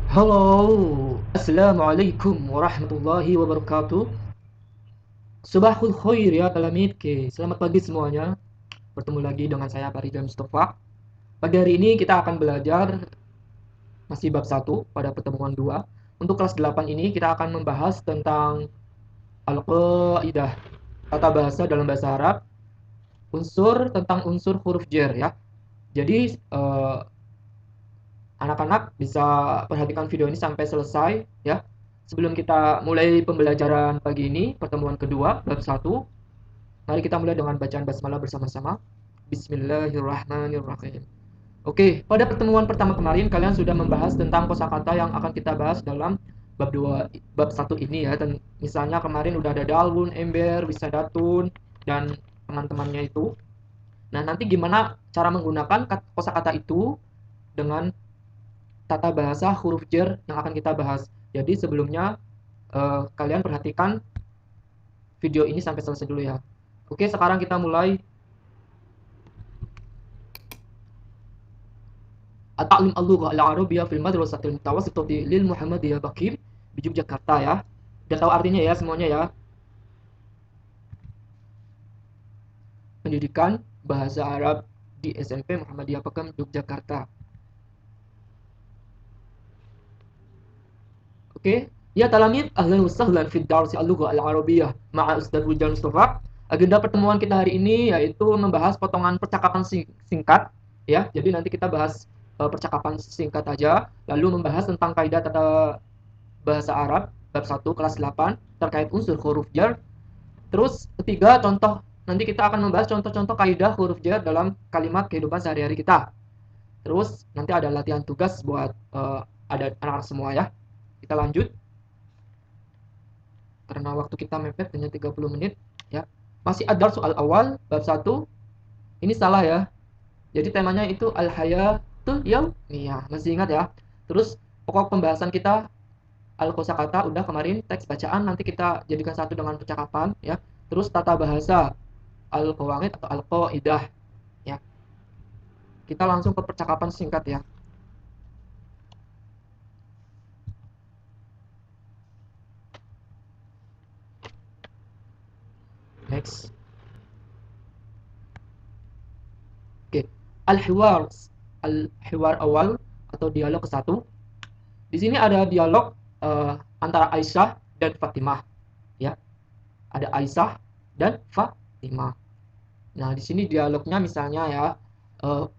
Halo, Assalamualaikum warahmatullahi wabarakatuh. Subahul khair ya talamid. Selamat pagi semuanya. Bertemu lagi dengan saya Faridha Mustafa. Pada hari ini kita akan belajar masih bab 1 pada pertemuan 2. Untuk kelas 8 ini kita akan membahas tentang al-qaidah, tata bahasa dalam bahasa Arab, tentang unsur huruf jar ya. Jadi anak-anak bisa perhatikan video ini sampai selesai ya. Sebelum kita mulai pembelajaran pagi ini, pertemuan kedua, bab 1, mari kita mulai dengan bacaan basmalah bersama-sama. Bismillahirrahmanirrahim. Oke, pada pertemuan pertama kemarin kalian sudah membahas tentang kosakata yang akan kita bahas dalam bab 2 bab 1 ini ya. Dan misalnya kemarin udah ada dalun, ember, wisadatun dan teman-temannya itu. Nah, nanti gimana cara menggunakan kosakata itu dengan tata bahasa huruf jar yang akan kita bahas. Jadi sebelumnya kalian perhatikan video ini sampai selesai dulu ya. Oke, sekarang kita mulai. At-ta'lim al-lugha al-arabiyyah fil madrasatil mutawassitati lil Muhammadiyah Bakir di Yogyakarta ya. Udah tahu artinya ya semuanya ya. Pendidikan bahasa Arab di SMP Muhammadiyah Bakir Yogyakarta. Oke. Ya talamid, ahlan wa sahlan fi darsi al-lugha al-arabiyyah ma'a Ustaz Wijan Mustafa. Agenda pertemuan kita hari ini yaitu membahas potongan percakapan singkat ya. Jadi nanti kita bahas percakapan singkat aja, lalu membahas tentang kaidah tata bahasa Arab bab 1 kelas 8 terkait unsur huruf jar. Terus ketiga contoh, nanti kita akan membahas contoh-contoh kaidah huruf jar dalam kalimat kehidupan sehari-hari kita. Terus nanti ada latihan tugas buat ada anak-anak semua ya. Kita lanjut karena waktu kita mepet hanya 30 menit ya. Masih ada soal awal bab 1. Ini salah ya. Jadi temanya itu al-hayatul yaumiyah. Masih ingat ya? Terus pokok pembahasan kita al-kosakata udah kemarin, teks bacaan nanti kita jadikan satu dengan percakapan ya. Terus tata bahasa al-qawaid atau al-qaidah ya. Kita langsung ke percakapan singkat ya. Next. Oke, al-hiwar al-hiwar awal atau dialog ke satu. Di sini ada dialog antara Aisyah dan Fatimah ya. Ada Aisyah dan Fatimah. Nah, di sini dialognya misalnya ya,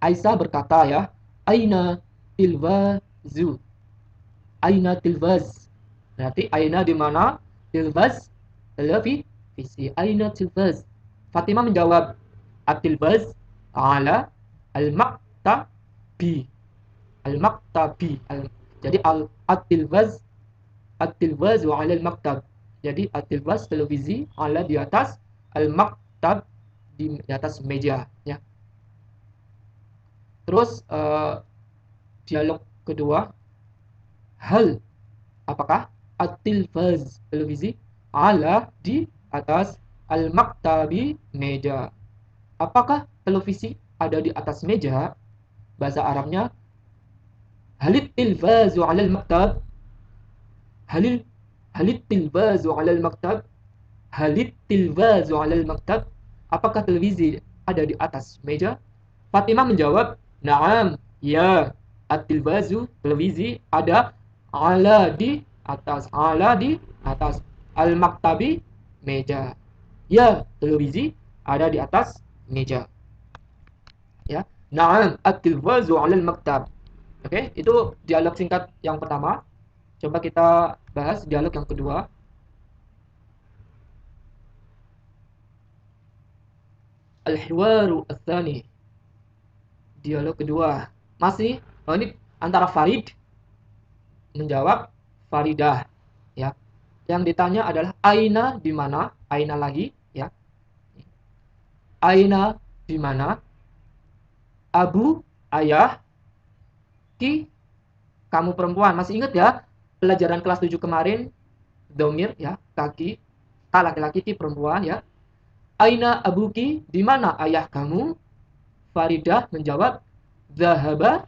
Aisyah berkata ya, Aina tilwazu. Aina tilwaz. Berarti Aina di mana? Tilwaz televisi. Aina tilwaz. Fatimah menjawab, At-tilwaz ala al-maktabi. Al-maktabi. Jadi at-tilwaz wa ala al-maktab. Jadi at-tilwaz televisi ala di atas al-maktab di atas meja ya. Terus dialog kedua, hal apakah at-tilfaz televisi ala di atas al-maktabi meja. Apakah televisi ada di atas meja? Bahasa Arabnya halit tilfazu ala al-maktab. Halil halit tilfazu ala al-maktab. Halit tilfazu ala al-maktab. Apakah televisi ada di atas meja? Fatimah menjawab, "Na'am, ya. At-tilbazu, televisi ada ala di atas. Al-maktabi, meja. Ya, televisi ada di atas meja." Ya. Na'am, at-tilbazu 'ala al-maktab. Oke, itu dialog singkat yang pertama. Coba kita bahas dialog yang kedua. Al-hiwaru ats-tsani. Dialog kedua. Masih ini antara Farid menjawab Faridah ya. Yang ditanya adalah aina di mana? Aina lagi ya. Aina di mana? Abu ayah, ki kamu perempuan. Masih ingat ya? Pelajaran kelas 7 kemarin domir ya, kaki, ta laki-laki, ki perempuan ya. Aina abuki, di mana ayah kamu? Faridah menjawab, zahaba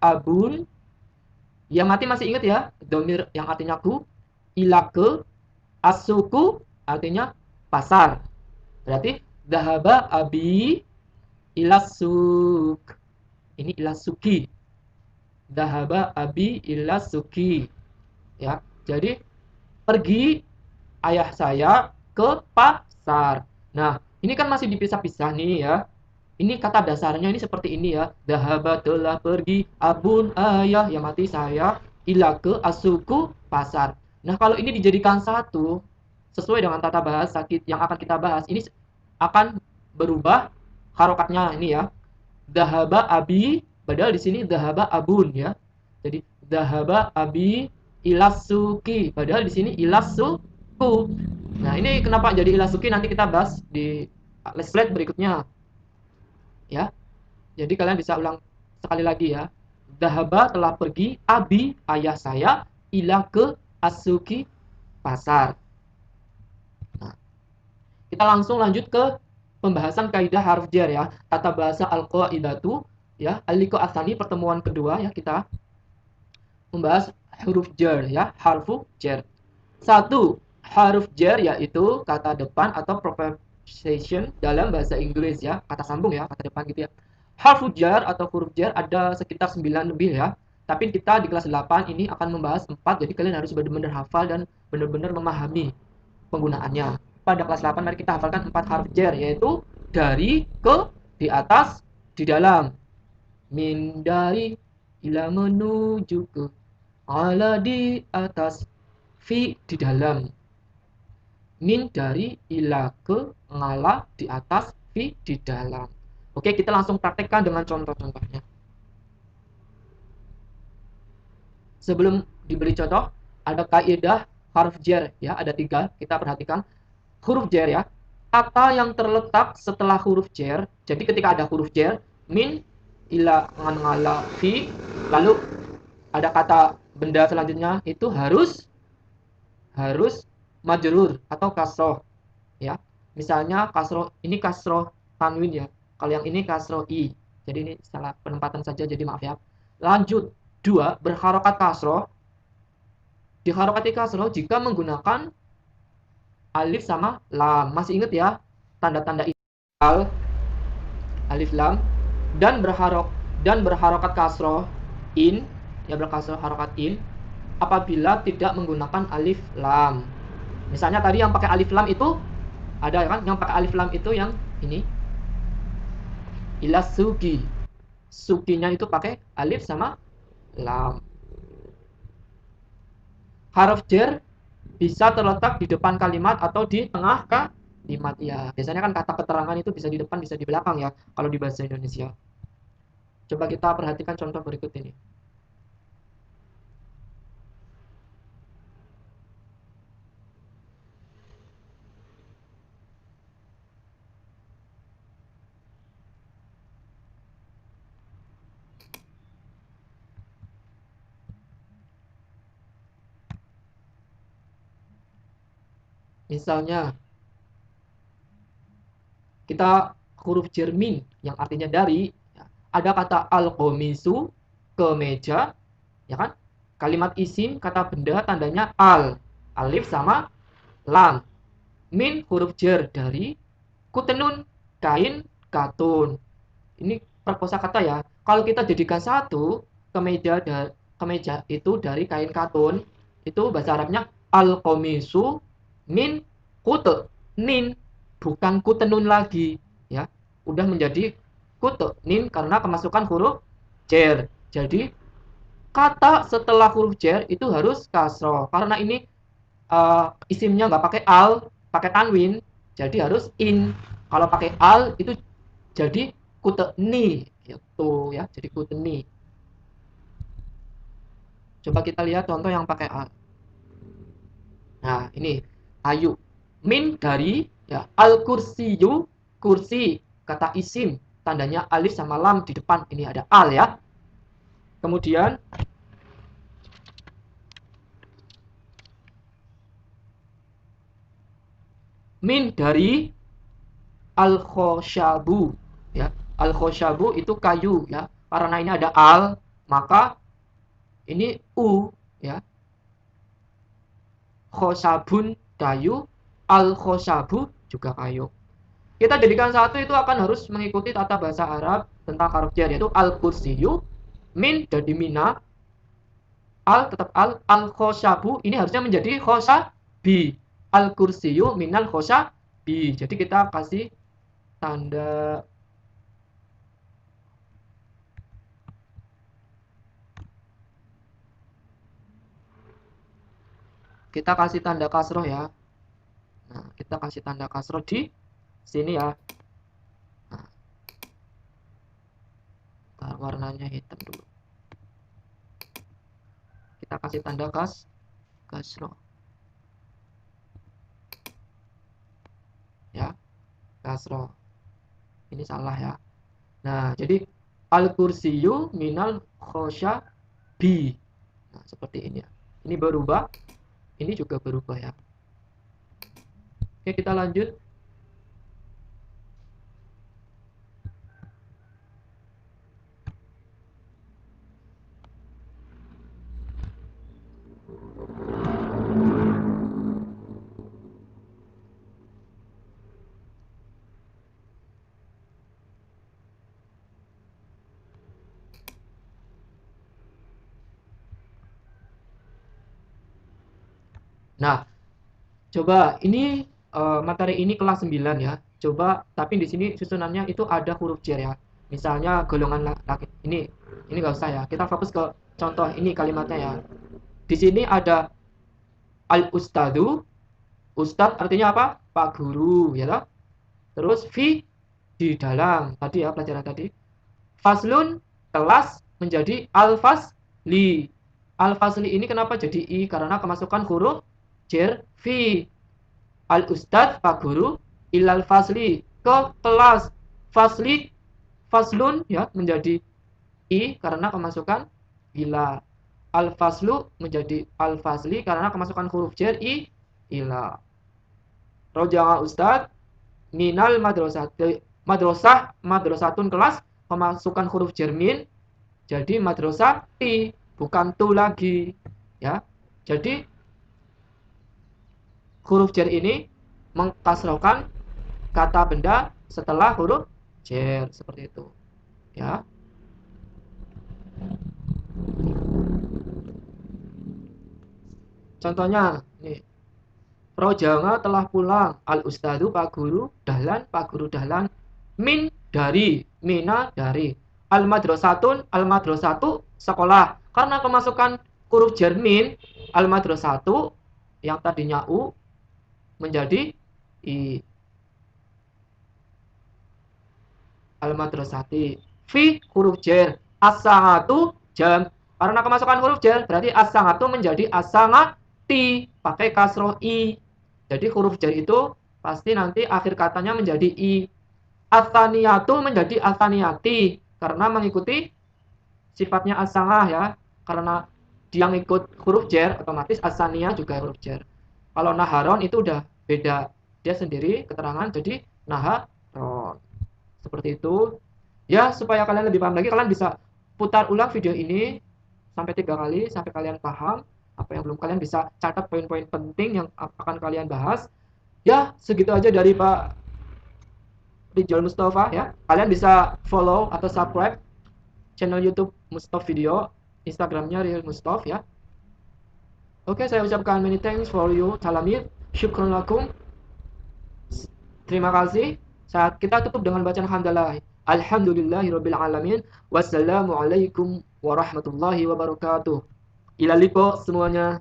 abun Ya mati masih ingat ya, domir yang artinya ku, ila ke, asuku artinya pasar. Berarti dahaba abi ilasuk. Ini ilasuki. Dahaba abi ilasuki. Ya. Jadi pergi ayah saya ke pasar. Nah, ini kan masih dipisah-pisah nih ya. Ini kata dasarnya ini seperti ini ya. Dahaba telah pergi abun ayah yang mati saya ila ke asuku pasar. Nah, kalau ini dijadikan satu sesuai dengan tata bahasa yang akan kita bahas, ini akan berubah harokatnya ini ya. Dahaba abi, padahal di sini dahaba abun ya. Jadi dahaba abi ilasuki, padahal di sini ilasuku. Nah, ini kenapa jadi ilasuki nanti kita bahas di slide berikutnya ya. Jadi kalian bisa ulang sekali lagi ya. Dahaba telah pergi abi ayah saya ila ke asuki pasar. Nah, kita langsung lanjut ke pembahasan kaidah harf jar ya. Tata bahasa al-qaidatu ya. Aliko asani pertemuan kedua ya kita membahas huruf jar ya, harfu jar. Satu, huruf jar yaitu kata depan atau preposition dalam bahasa Inggris ya, kata sambung ya, kata depan gitu ya. Harfu jar atau huruf jar ada sekitar 9 lebih ya. Tapi kita di kelas 8 ini akan membahas 4, jadi kalian harus benar-benar hafal dan benar-benar memahami penggunaannya. Pada kelas 8 mari kita hafalkan 4 huruf jar yaitu dari, ke, di atas, di dalam. Min, dari, ila, menuju ke, ala, di atas, fi, di dalam. Min, dari, ila, ke, ngala, di atas, fi, di dalam. Oke, kita langsung praktekkan dengan contoh-contohnya. Sebelum diberi contoh, ada kaidah huruf jar ya, ada 3, kita perhatikan. Huruf jar ya, kata yang terletak setelah huruf jar. Jadi ketika ada huruf jar, min, ila, ngala, fi, lalu ada kata benda selanjutnya itu harus majrur atau kasroh ya. Misalnya kasroh ini kasroh tanwin ya. Kalau yang ini kasroh i. Jadi ini salah penempatan saja jadi maaf ya. Lanjut, 2 berharokat kasroh. Diharokati kasroh jika menggunakan alif sama lam. Masih ingat ya tanda-tanda al, alif lam dan berharokat kasroh in ya, berkasroh harokat in apabila tidak menggunakan alif lam. Misalnya tadi yang pakai alif lam itu ada kan, yang pakai alif lam itu yang ini ilasuki. Sukinya itu pakai alif sama lam. Huruf jar bisa terletak di depan kalimat atau di tengah kalimat ya. Biasanya kan kata keterangan itu bisa di depan bisa di belakang ya kalau di bahasa Indonesia. Coba kita perhatikan contoh berikut ini. Misalnya kita huruf jermin yang artinya dari ya. Ada kata al-qomisu, kemeja ya kan, kalimat isim kata benda tandanya al, alif sama lam. Min huruf jar dari, kutenun kain katun. Ini perkosakata ya. Kalau kita jadikan satu, kemeja itu dari kain katun, itu bahasa Arabnya al-qomisu min kutenin, bukan kutenun lagi ya. Udah menjadi kutenin karena kemasukan huruf jar. Jadi kata setelah huruf jar itu harus kasroh karena ini isimnya nggak pakai al, pakai tanwin, jadi harus in. Kalau pakai al itu jadi kuteni gitu ya, jadi kuteni. Coba kita lihat contoh yang pakai al. Nah, ini ayu. Min dari ya, al kursiyu, kursi kata isim tandanya alif sama lam di depan, ini ada al ya. Kemudian min dari al khoshabu ya. Al khoshabu itu kayu ya. Karena ini ada al, maka Ini U ya. Khosabun kayu, al khosabu juga kayu. Kita jadikan satu itu akan harus mengikuti tata bahasa Arab tentang huruf jar, yaitu al kursiyu, min jadi mina, al tetap al khosabu ini harusnya menjadi khosabi, al kursiyu minal khosabi. Jadi kita kasih tanda kasroh ya. Nah, kita kasih tanda kasroh di sini ya. Nah, warnanya hitam dulu. Kita kasih tanda kasroh. Ya, kasroh. Ini salah ya. Nah, jadi al-kursiyu minal khosyabi. Nah, seperti ini ya. Ini berubah. Ini juga berubah ya. Oke, kita lanjut. Nah, coba ini materi ini kelas 9 ya. Coba tapi di sini susunannya itu ada huruf jar ya. Misalnya golongan laki ini nggak usah ya. Kita fokus ke contoh ini kalimatnya ya. Di sini ada al ustadu. Ustad artinya apa? Pak guru ya toh. Terus fi di dalam tadi ya pelajaran tadi. Faslun kelas menjadi al-fasli. Al-fasli ini kenapa jadi i? Karena kemasukan huruf jar fi. Al-ustadz pak guru ilal fasli ke kelas. Fasli faslun ya menjadi i karena kemasukan ila. Al-faslu menjadi al-fasli karena kemasukan huruf jar i ila. Roja'a ustadz minal madrasatun kelas kemasukan huruf jar min jadi madrasati bukan tu lagi ya. Jadi huruf jar ini mengkasrohkan kata benda setelah huruf jar seperti itu ya. Contohnya nih, Rojanga telah pulang, al ustadu pak guru dahlan min dari, mina dari, al madrasatu sekolah. Karena kemasukan huruf jar min, al madrasatu yang tadinya u menjadi i. Al madrasati fi huruf jar, as-sa'atu jam. Karena kemasukan huruf jar berarti as-sa'atu menjadi as-sa'ati pakai kasroh i. Jadi huruf jar itu pasti nanti akhir katanya menjadi i. Athaniyatu menjadi athaniyati karena mengikuti sifatnya as-sa'ah ya. Karena dia ngikut huruf jar otomatis as-saniyah juga huruf jar. Kalau naharon itu udah beda, dia sendiri keterangan jadi naharon. Seperti itu. Ya, supaya kalian lebih paham lagi kalian bisa putar ulang video ini sampai 3 kali sampai kalian paham. Apa yang belum kalian bisa catat poin-poin penting yang akan kalian bahas. Ya, segitu aja dari Pak Rijal Mustafa ya. Kalian bisa follow atau subscribe channel YouTube Mustafa Video, Instagramnya Real Mustafa ya. Oke, saya ucapkan many thanks for you. Salamit, syukron lakum. Terima kasih. Saat kita tutup dengan bacaan hamdalah. Alhamdulillahirabbil alamin. Wassalamualaikum warahmatullahi wabarakatuh. Ila liqa semuanya.